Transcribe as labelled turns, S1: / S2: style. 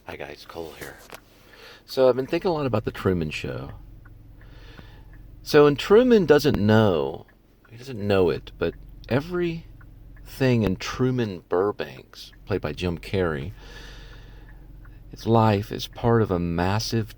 S1: Hi guys, Cole here. So I've been thinking a lot about the Truman Show. So and Truman doesn't know, he doesn't know it, but everything in Truman Burbanks, played by Jim Carrey, his life is part of a massive